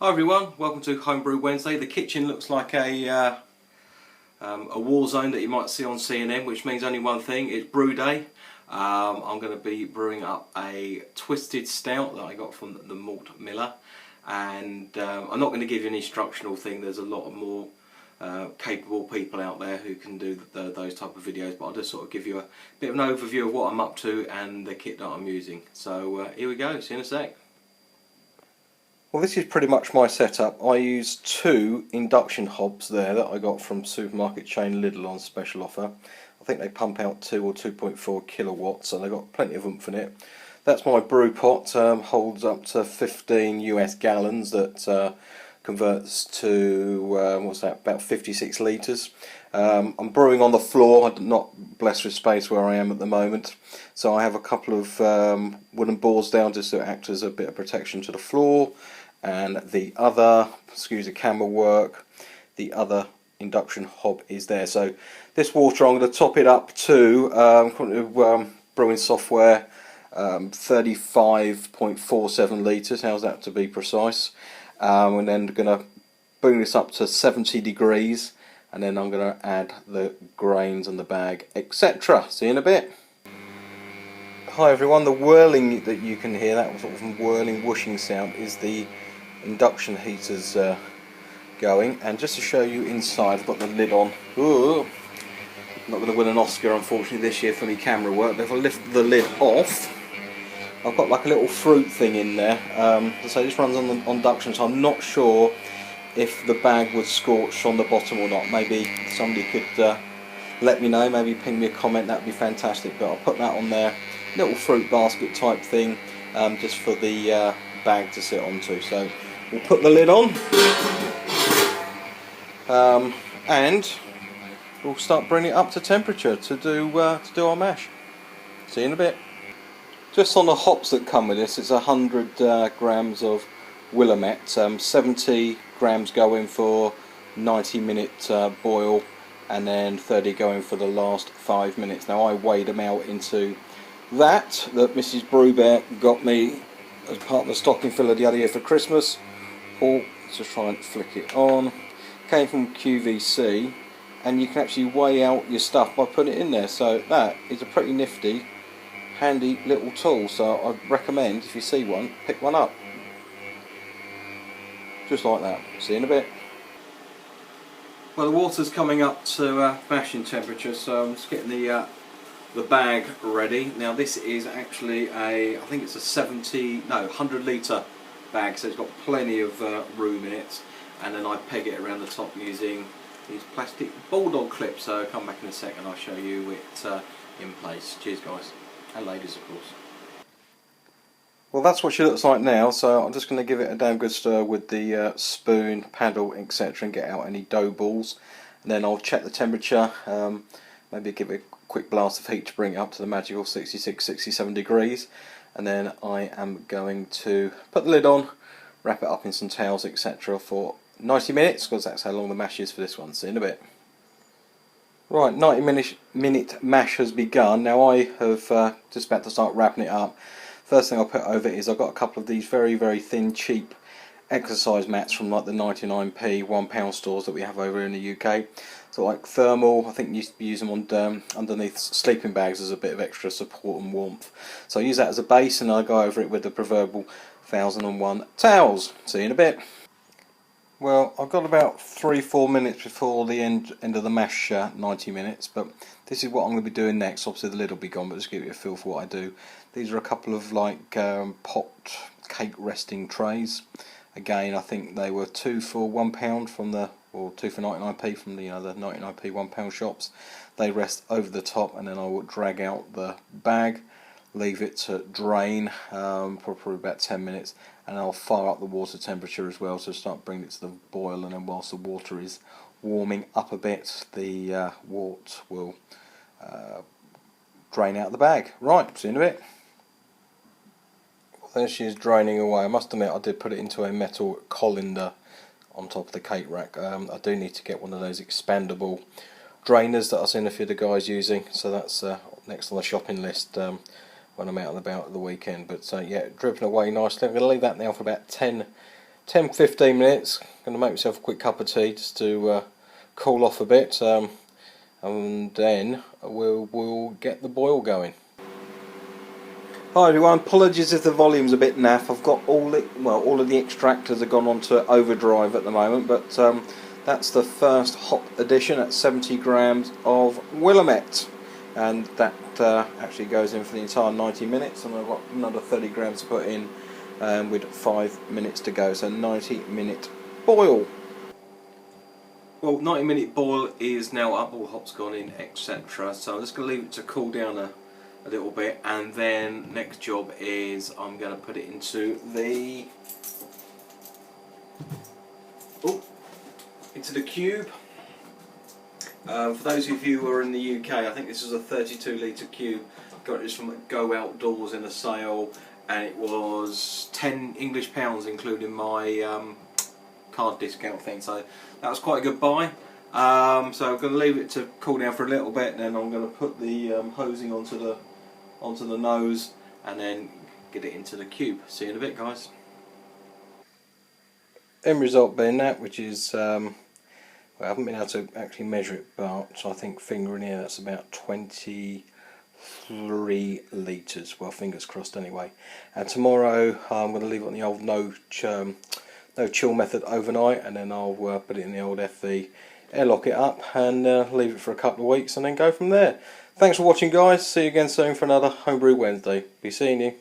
Hi everyone, welcome to Homebrew Wednesday. The kitchen looks like a war zone that you might see on CNN, which means only one thing, it's brew day. I'm going to be brewing up a Twisted Stout that I got from the Malt Miller, and I'm not going to give you an instructional thing. There's a lot of more capable people out there who can do those type of videos, but I'll just sort of give you a bit of an overview of what I'm up to and the kit that I'm using. So here we go, see you in a sec. Well, this is pretty much my setup. I use two induction hobs there that I got from supermarket chain Lidl on special offer. I think they pump out 2 or 2.4 kilowatts, so they've got plenty of oomph in it. That's my brew pot, holds up to 15 US gallons, that converts to, what's that, about 56 litres. I'm brewing on the floor. I'm not blessed with space where I am at the moment, so I have a couple of wooden boards down just to act as a bit of protection to the floor, and the other, excuse the camera work, the other induction hob is there. So this water I'm going to top it up to brewing software, 35.47 litres, how's that to be precise, and then going to bring this up to 70 degrees, and then I'm going to add the grains and the bag, etc. See you in a bit. Hi everyone, the whirling that you can hear, that sort of whirling whooshing sound, is the induction heaters going. And just to show you inside, I've got the lid on. Ooh, I'm not going to win an Oscar unfortunately this year for my camera work, but if I lift the lid off, I've got like a little fruit thing in there. So this runs on induction, so I'm not sure if the bag would scorch on the bottom or not. Maybe somebody could let me know, maybe ping me a comment, that would be fantastic. But I'll put that on there, little fruit basket type thing, just for the bag to sit onto. So we'll put the lid on, and we'll start bringing it up to temperature to do our mash. See you in a bit. Just on the hops that come with this, it's 100 grams of Willamette, 70 grams going for 90-minute boil, and then 30 going for the last 5 minutes. Now I weighed them out into that Mrs. Brewbear got me as part of the stocking filler the other year for Christmas. Or just try and flick it on. Came from QVC, and you can actually weigh out your stuff by putting it in there. So that is a pretty nifty, handy little tool. So I'd recommend, if you see one, pick one up. Just like that. See you in a bit. Well, the water's coming up to mashing temperature, so I'm just getting the bag ready. Now this is actually I think it's a 100 litre bag, so it's got plenty of room in it, and then I peg it around the top using these plastic bulldog clips. So I'll come back in a second, I'll show you it in place. Cheers guys, and ladies of course. Well, that's what she looks like now, so I'm just going to give it a damn good stir with the spoon, paddle, etc., and get out any dough balls, and then I'll check the temperature, maybe give it a quick blast of heat to bring it up to the magical 66-67 degrees, and then I am going to put the lid on, wrap it up in some towels, etc., for 90 minutes, because that's how long the mash is for this one. See you in a bit. Right, 90-minute mash has begun. Now I have just about to start wrapping it up. First thing I'll put over is I've got a couple of these very, very thin, cheap exercise mats from like the 99p £1 stores that we have over in the UK. So like thermal, I think you use them on underneath sleeping bags as a bit of extra support and warmth. So I use that as a base, and I go over it with the proverbial 1001 towels. See you in a bit. Well, I've got about 3-4 minutes before the end of the mash 90 minutes, but this is what I'm going to be doing next. Obviously the lid will be gone, but just give you a feel for what I do. These are a couple of like pot cake resting trays. Again, I think they were 2 for £1 from the, or 2 for 99p from the the 99p £1 shops. They rest over the top, and then I will drag out the bag, leave it to drain for probably about 10 minutes, and I'll fire up the water temperature as well, so start bringing it to the boil, and then whilst the water is warming up a bit, the wort will drain out the bag. Right, see you in a bit. There she is draining away. I must admit I did put it into a metal colander on top of the cake rack. I do need to get one of those expandable drainers that I've seen a few of the guys using, so that's next on the shopping list when I'm out and about at the weekend. But yeah, dripping away nicely. I'm going to leave that now for about 10 10-15 minutes. I'm going to make myself a quick cup of tea just to cool off a bit, and then we'll get the boil going. Hi everyone, apologies if the volume's a bit naff. I've got all of the extractors have gone onto overdrive at the moment, but that's the first hop addition at 70 grams of Willamette, and that actually goes in for the entire 90 minutes, and I've got another 30 grams to put in with 5 minutes to go, so 90-minute boil. Well, 90-minute boil is now up, all hops gone in, etc. So I'm just going to leave it to cool down a little bit, and then next job is I'm going to put it into the cube. For those of you who are in the UK, I think this is a 32 litre cube. Got this from Go Outdoors in a sale, and it was 10 English pounds including my card discount thing, so that was quite a good buy. So I'm going to leave it to cool down for a little bit, and then I'm going to put the hosing onto the nose and then get it into the cube. See you in a bit, guys. End result being that, which is well, I haven't been able to actually measure it, but I think finger in here, that's about 23 litres. Well, fingers crossed anyway. And tomorrow I'm going to leave it on the old no chill method overnight, and then I'll put it in the old FV, airlock it up, and leave it for a couple of weeks, and then go from there. Thanks for watching, guys. See you again soon for another Homebrew Wednesday. Be seeing you.